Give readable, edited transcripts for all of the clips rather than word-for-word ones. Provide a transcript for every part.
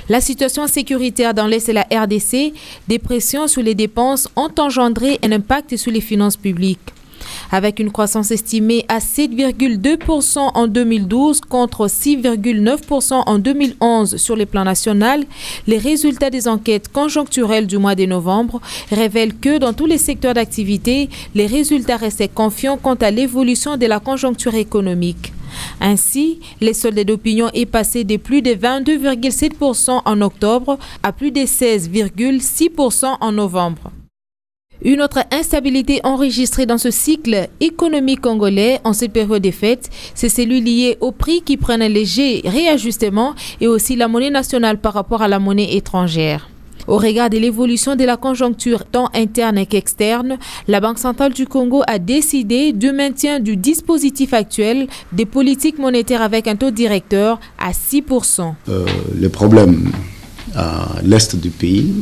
La situation sécuritaire dans l'Est et la RDC, des pressions sur les dépenses ont engendré un impact sur les finances publiques. Avec une croissance estimée à 7,2% en 2012 contre 6,9% en 2011 sur le plan national, les résultats des enquêtes conjoncturelles du mois de novembre révèlent que dans tous les secteurs d'activité, les résultats restaient confiants quant à l'évolution de la conjoncture économique. Ainsi, les solde d'opinion est passé de plus de 22,7% en octobre à plus de 16,6% en novembre. Une autre instabilité enregistrée dans ce cycle économique congolais en cette période des fêtes, c'est celui lié au prix qui prennent un léger réajustement et aussi la monnaie nationale par rapport à la monnaie étrangère. Au regard de l'évolution de la conjoncture tant interne qu'externe, la Banque centrale du Congo a décidé du maintien du dispositif actuel des politiques monétaires avec un taux directeur à 6%. Le problème à l'est du pays,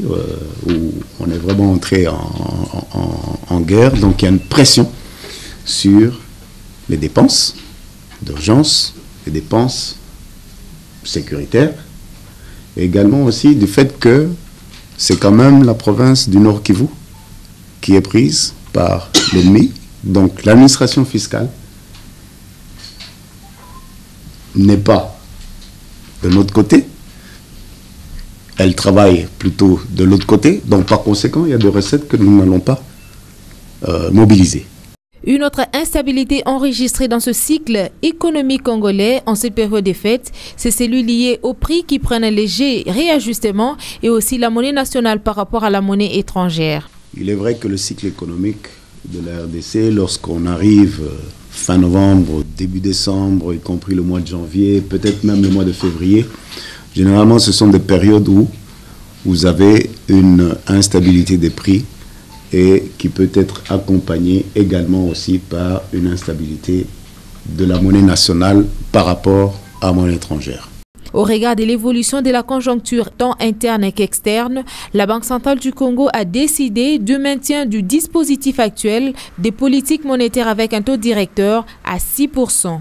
où on est vraiment entré en guerre, donc il y a une pression sur les dépenses d'urgence, les dépenses sécuritaires, et également aussi du fait que c'est quand même la province du Nord Kivu qui est prise par l'ennemi. Donc l'administration fiscale n'est pas de notre côté, elle travaille plutôt de l'autre côté. Donc par conséquent, il y a des recettes que nous n'allons pas mobiliser. Une autre instabilité enregistrée dans ce cycle économique congolais en cette période des fêtes, c'est celui lié au prix qui prennent un léger réajustement et aussi la monnaie nationale par rapport à la monnaie étrangère. Il est vrai que le cycle économique de la RDC, lorsqu'on arrive fin novembre, début décembre, y compris le mois de janvier, peut-être même le mois de février, généralement ce sont des périodes où vous avez une instabilité des prix et qui peut être accompagné également aussi par une instabilité de la monnaie nationale par rapport à la monnaie étrangère. Au regard de l'évolution de la conjoncture tant interne qu'externe, la Banque centrale du Congo a décidé du maintien du dispositif actuel des politiques monétaires avec un taux directeur à 6%.